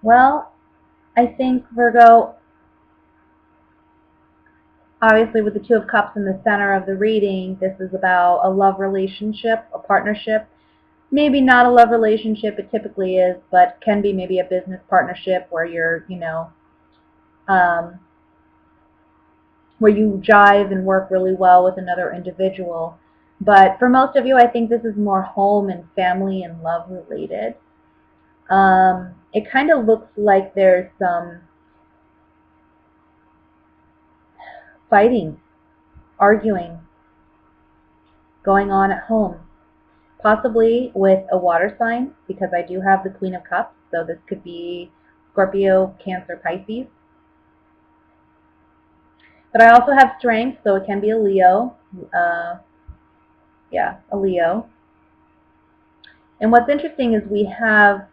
Well, I think Virgo, obviously with the Two of Cups in the center of the reading, this is about a love relationship, a partnership. Maybe not a love relationship, it typically is, but can be maybe a business partnership where um, where you jive and work really well with another individual. But for most of you, I think this is more home and family and love related. It kind of looks like there's some fighting, arguing going on at home, possibly with a water sign, because I do have the Queen of Cups, so this could be Scorpio, Cancer, Pisces. But I also have strength, so it can be a Leo. Uh, yeah, a Leo. And what's interesting is we have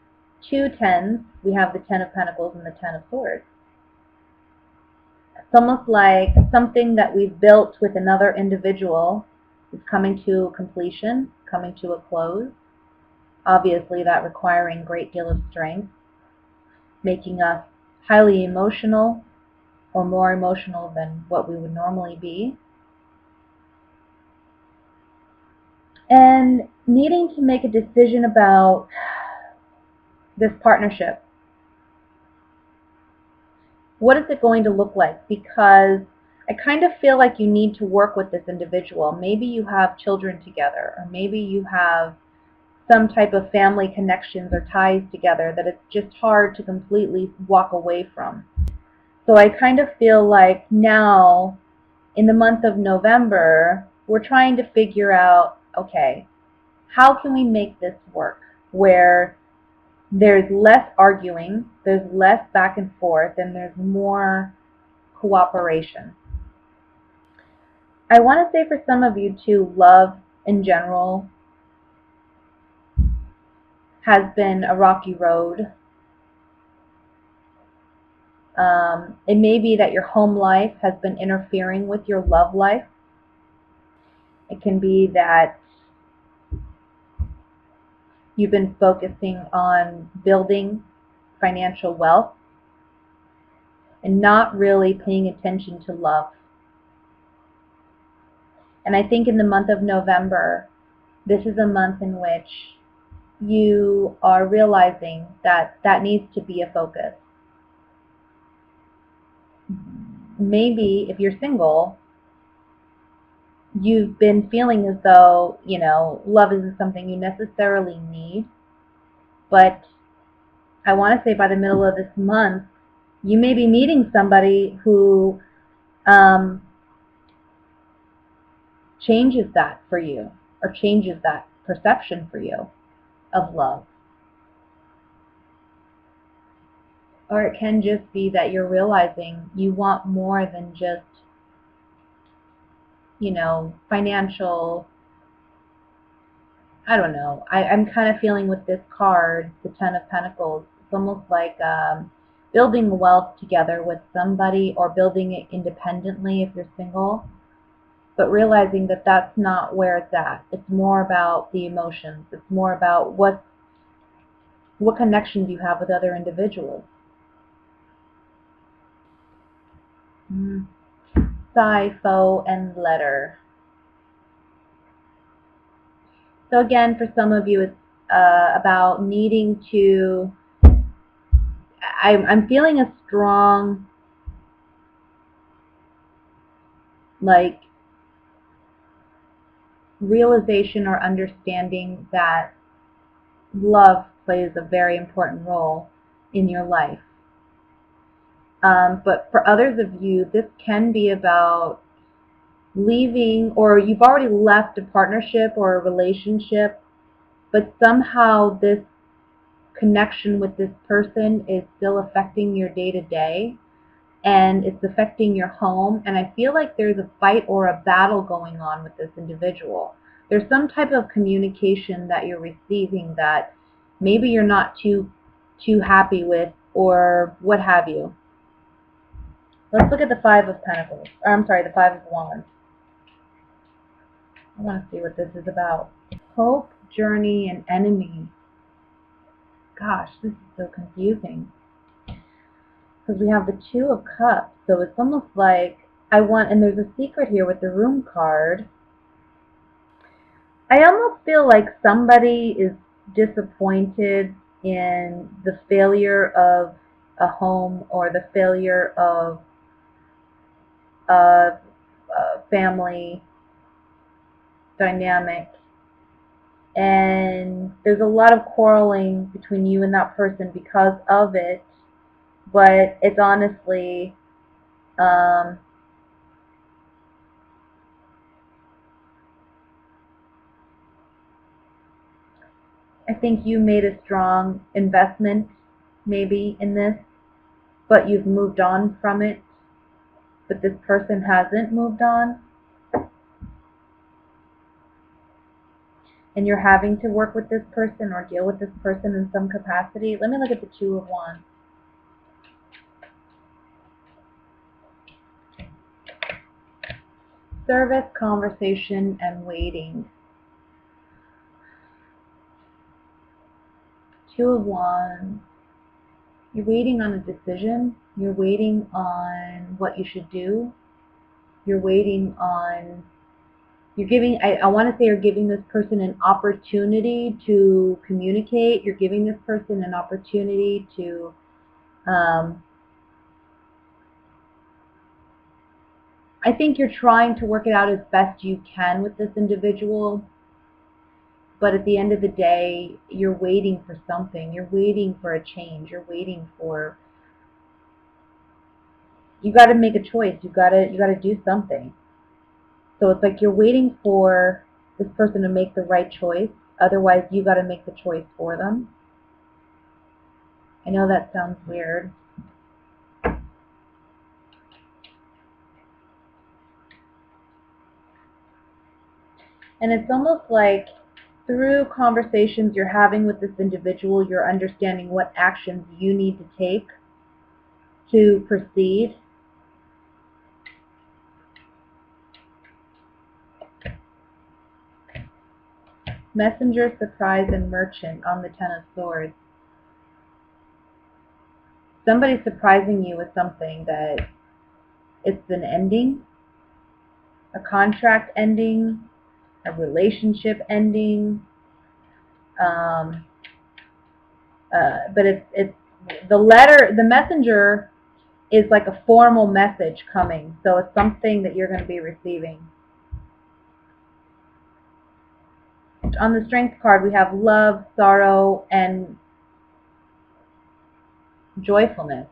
two tens. We have the Ten of Pentacles and the Ten of Swords. It's almost like something that we've built with another individual is coming to completion, coming to a close. Obviously, that requiring a great deal of strength, making us highly emotional or more emotional than what we would normally be. And needing to make a decision about this partnership. What is it going to look like? Because I kind of feel like you need to work with this individual. Maybe you have children together, or maybe you have some type of family connections or ties together that it's just hard to completely walk away from. So I kind of feel like now, in the month of November, we're trying to figure out, okay, how can we make this work where there's less arguing, there's less back and forth, and there's more cooperation. I want to say for some of you too, love in general has been a rocky road. It may be that your home life has been interfering with your love life. It can be that you've been focusing on building financial wealth and not really paying attention to love. And I think in the month of November, this is a month in which you are realizing that that needs to be a focus. Maybe if you're single, you've been feeling as though, love isn't something you necessarily need. But I want to say by the middle of this month, you may be meeting somebody who um, changes that for you, or changes that perception for you of love. Or it can just be that you're realizing you want more than just, financial. I don't know. I'm kind of feeling with this card, the Ten of Pentacles, it's almost like building wealth together with somebody, or building it independently if you're single, but realizing that that's not where it's at. It's more about the emotions. It's more about what connections you have with other individuals. Mm. Sigh, foe, and letter. So again, for some of you, it's about needing to. I'm feeling a strong, like, realization or understanding that love plays a very important role in your life. But for others of you, this can be about leaving, or you've already left a partnership or a relationship, but somehow this connection with this person is still affecting your day-to-day, and it's affecting your home. And I feel like there's a fight or a battle going on with this individual. There's some type of communication that you're receiving that maybe you're not too happy with, or what have you. Let's look at the Five of Pentacles. Or, I'm sorry, the Five of Wands. I want to see what this is about. Hope, journey, and enemy. Gosh, this is so confusing. because we have the Two of Cups. So it's almost like and there's a secret here with the Room card. I almost feel like somebody is disappointed in the failure of a home or the failure of a family dynamic. And there's a lot of quarreling between you and that person because of it. But it's honestly, um, I think you made a strong investment maybe in this, but you've moved on from it. But this person hasn't moved on. And you're having to work with this person or deal with this person in some capacity. Let me look at the Two of Wands. Service, conversation, and waiting. Two of Wands. You're waiting on a decision. You're waiting on what you should do. You're waiting on, you're giving, I want to say you're giving this person an opportunity to communicate. You're giving this person an opportunity to, I think you're trying to work it out as best you can with this individual. But at the end of the day, you're waiting for something. You're waiting for a change. You're waiting for, you got to make a choice. You got to do something. So it's like you're waiting for this person to make the right choice. Otherwise, you got to make the choice for them. I know that sounds weird. And it's almost like through conversations you're having with this individual, you're understanding what actions you need to take to proceed. Messenger, surprise, and merchant on the Ten of Swords. Somebody's surprising you with something that it's an ending, a contract ending, a relationship ending. But it's the messenger is like a formal message coming. So it's something that you're going to be receiving. On the Strength card, we have love, sorrow, and joyfulness.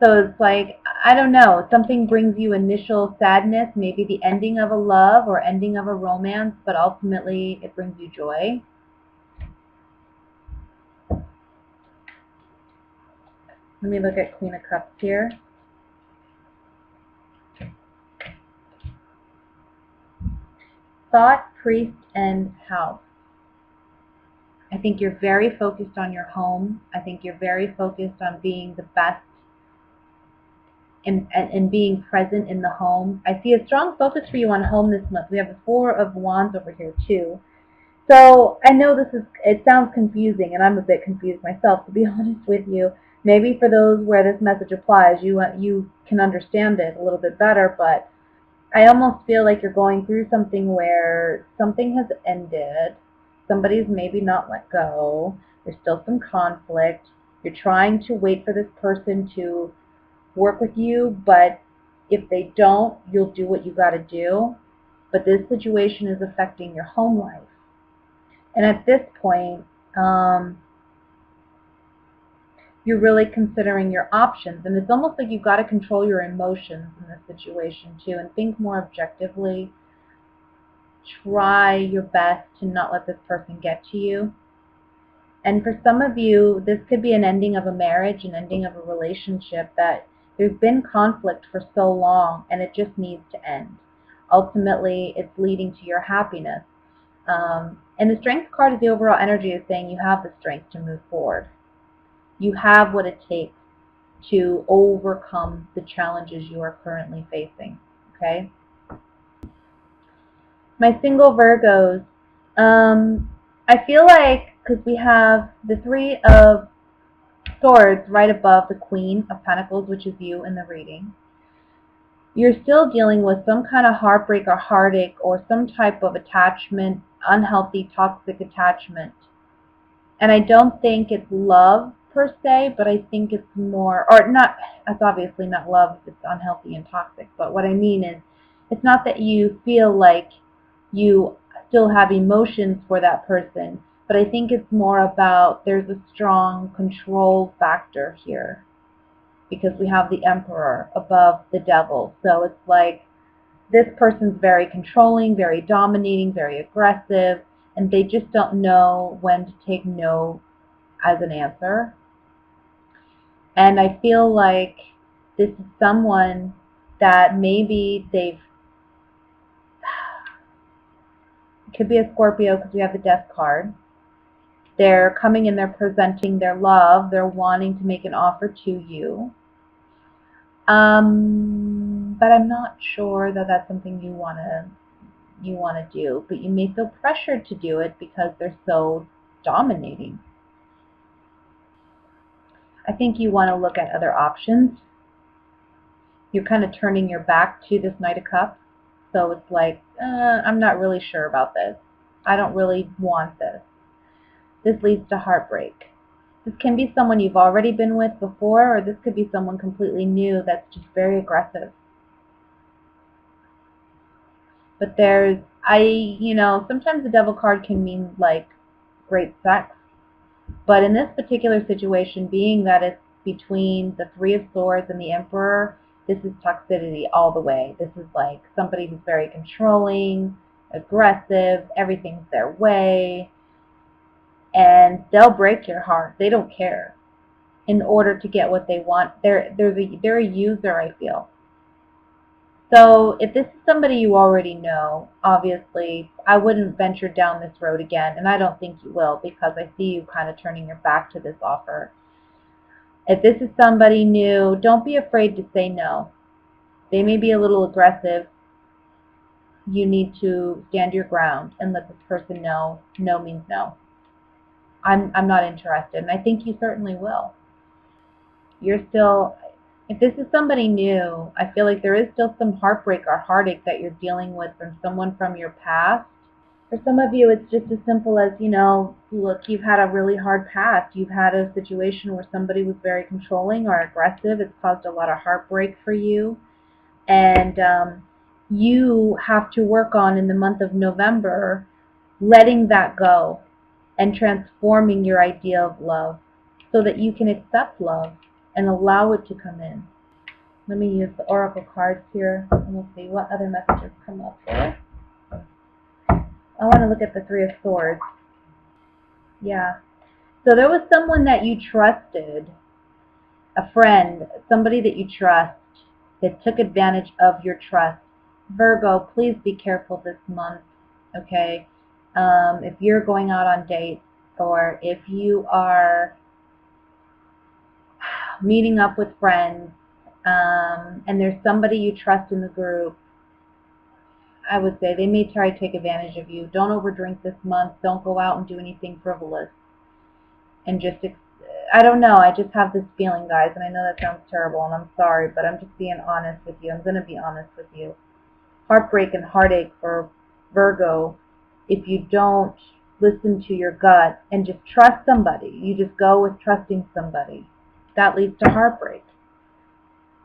So it's like, I don't know, something brings you initial sadness, maybe the ending of a love or ending of a romance, but ultimately it brings you joy. Let me look at Queen of Cups here. Thought, priest, and house. I think you're very focused on your home. I think you're very focused on being the best and being present in the home. I see a strong focus for you on home this month. We have the Four of Wands over here too. So I know it sounds confusing, and I'm a bit confused myself, to be honest with you. Maybe for those where this message applies, you can understand it a little bit better, but I almost feel like you're going through something where something has ended. Somebody's maybe not let go. There's still some conflict. You're trying to wait for this person to work with you, but if they don't, you'll do what you got to do. But this situation is affecting your home life. And at this point, you're really considering your options. And it's almost like you've got to control your emotions in this situation too and think more objectively. Try your best to not let this person get to you. And for some of you, this could be an ending of a marriage, an ending of a relationship that there's been conflict for so long and it just needs to end. Ultimately, it's leading to your happiness. And the Strength card is the overall energy is saying you have the strength to move forward. You have what it takes to overcome the challenges you are currently facing. Okay? My single Virgos, I feel like, because we have the Three of Swords right above the Queen of Pentacles, which is you in the reading. You're still dealing with some kind of heartbreak or heartache or some type of attachment, unhealthy, toxic attachment. And I don't think it's love per se, but I think it's more, or not, it's obviously not love if it's unhealthy and toxic, but what I mean is, it's not that you feel like you still have emotions for that person, but I think it's more about there's a strong control factor here because we have the Emperor above the Devil. So it's like this person's very controlling, very dominating, very aggressive, and they just don't know when to take no as an answer. And I feel like this is someone that maybe it could be a Scorpio because we have the Death card. They're coming and they're presenting their love. They're wanting to make an offer to you. But I'm not sure that that's something you want to do. But you may feel pressured to do it because they're so dominating. I think you want to look at other options. You're kind of turning your back to this Knight of Cups. So it's like, I'm not really sure about this. I don't really want this. This leads to heartbreak. This can be someone you've already been with before, or this could be someone completely new that's just very aggressive. But sometimes the Devil card can mean like great sex. But in this particular situation, being that it's between the Three of Swords and the Emperor, this is toxicity all the way. This is like somebody who's very controlling, aggressive, everything's their way, and they'll break your heart. They don't care in order to get what they want. They're a user, I feel. So if this is somebody you already know, obviously, I wouldn't venture down this road again, and I don't think you will because I see you kind of turning your back to this offer. If this is somebody new, don't be afraid to say no. They may be a little aggressive. You need to stand your ground and let this person know no means no. I'm not interested, and I think you certainly will. If this is somebody new, I feel like there is still some heartbreak or heartache that you're dealing with from someone from your past. For some of you, it's just as simple as, look, you've had a really hard past. You've had a situation where somebody was very controlling or aggressive. It's caused a lot of heartbreak for you. And you have to work on, in the month of November, letting that go and transforming your idea of love so that you can accept love and allow it to come in. Let me use the oracle cards here, and we'll see what other messages come up here. I want to look at the Three of Swords. Yeah. So there was someone that you trusted, a friend, somebody that you trust, that took advantage of your trust. Virgo, please be careful this month, okay? If you're going out on dates, or if you are meeting up with friends, and there's somebody you trust in the group, I would say they may try to take advantage of you. Don't overdrink this month. Don't go out and do anything frivolous. And I don't know. I just have this feeling, guys, and I know that sounds terrible, and I'm sorry, but I'm just being honest with you. I'm going to be honest with you. Heartbreak and heartache for Virgo if you don't listen to your gut and just trust somebody. You just go with trusting somebody. That leads to heartbreak.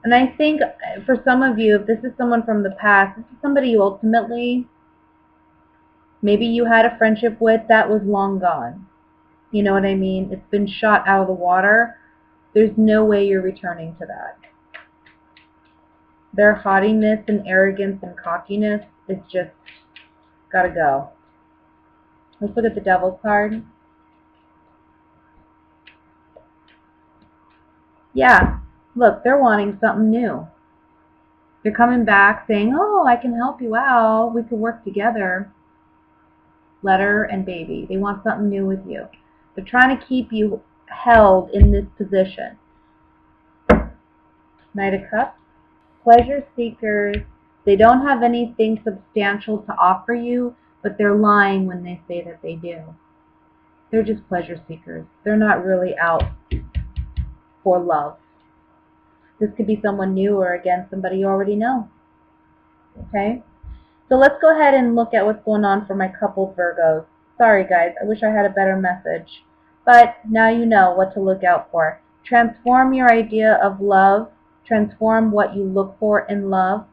And I think for some of you, if this is someone from the past, this is somebody you ultimately, maybe you had a friendship with that was long gone. You know what I mean? It's been shot out of the water. There's no way you're returning to that. Their haughtiness and arrogance and cockiness is just gotta go. Let's look at the Devil card. Yeah, look, they're wanting something new. They're coming back saying, oh, I can help you out. We could work together. Letter and baby. They want something new with you. They're trying to keep you held in this position. Knight of Cups. Pleasure seekers. They don't have anything substantial to offer you, but they're lying when they say that they do. They're just pleasure seekers. They're not really out for love. This could be someone new or, again, somebody you already know. Okay? So let's go ahead and look at what's going on for my coupled Virgos. Sorry, guys. I wish I had a better message. But now you know what to look out for. Transform your idea of love. Transform what you look for in love.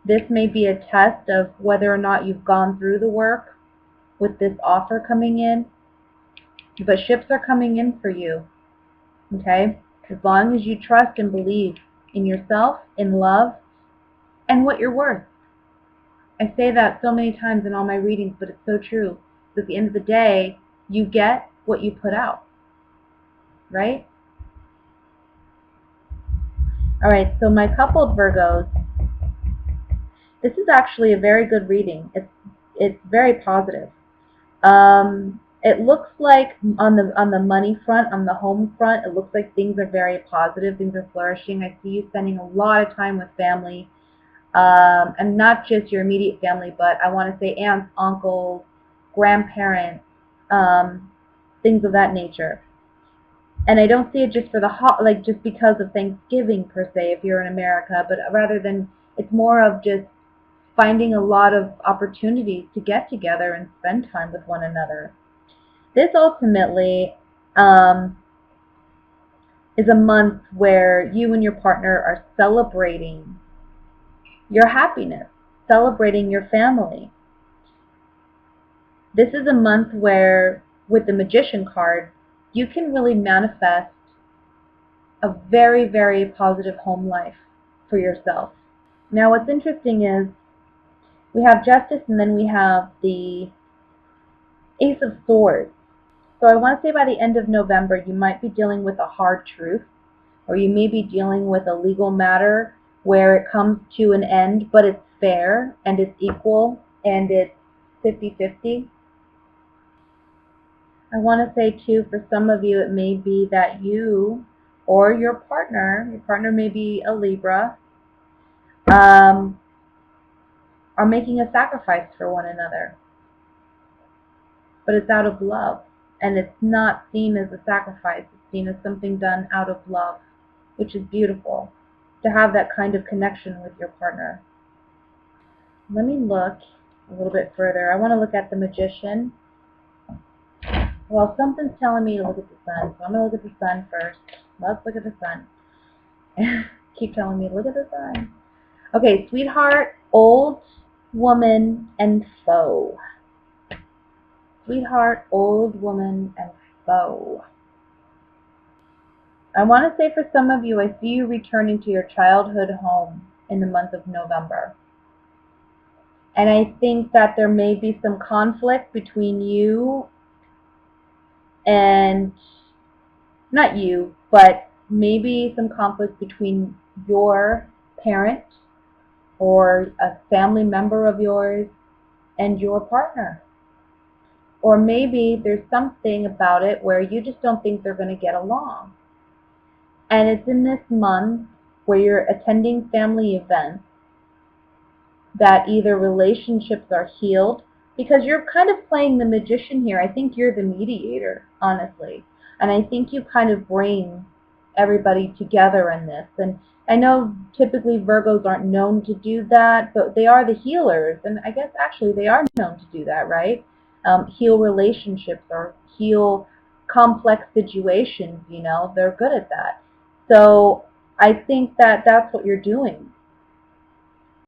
This may be a test of whether or not you've gone through the work with this offer coming in. But ships are coming in for you. Okay? As long as you trust and believe in yourself, in love, and what you're worth. I say that so many times in all my readings, but it's so true. At the end of the day, you get what you put out. Right? Alright, so my coupled Virgos, this is actually a very good reading. It's very positive. It looks like on the money front, on the home front, it looks like things are very positive, things are flourishing. I see you spending a lot of time with family, and not just your immediate family, but I want to say aunts, uncles, grandparents, things of that nature. And I don't see it just for just because of Thanksgiving per se, if you're in America, but rather than it's more of just finding a lot of opportunities to get together and spend time with one another. This ultimately is a month where you and your partner are celebrating your happiness, celebrating your family. This is a month where, with the Magician card, you can really manifest a very, very positive home life for yourself. Now, what's interesting is we have Justice and then we have the Ace of Swords. So I want to say by the end of November, you might be dealing with a hard truth, or you may be dealing with a legal matter where it comes to an end, but it's fair and it's equal and it's 50-50. I want to say too, for some of you, it may be that you or your partner may be a Libra, are making a sacrifice for one another. But it's out of love. And it's not seen as a sacrifice. It's seen as something done out of love, which is beautiful, to have that kind of connection with your partner. Let me look a little bit further. I want to look at the Magician. Well, something's telling me to look at the Sun, so I'm going to look at the Sun first. Let's look at the Sun. Keep telling me to look at the Sun. Okay, sweetheart, old woman, and foe. Sweetheart, old woman, and foe. I want to say for some of you, I see you returning to your childhood home in the month of November. And I think that there may be some conflict between you and, not you, but maybe some conflict between your parent or a family member of yours and your partner. Or maybe there's something about it where you just don't think they're going to get along. And it's in this month where you're attending family events that either relationships are healed, because you're kind of playing the magician here. I think you're the mediator, honestly. And I think you kind of bring everybody together in this. And I know typically Virgos aren't known to do that, but they are the healers. And I guess actually they are known to do that, right? Heal relationships or heal complex situations, you know. They're good at that. So I think that that's what you're doing.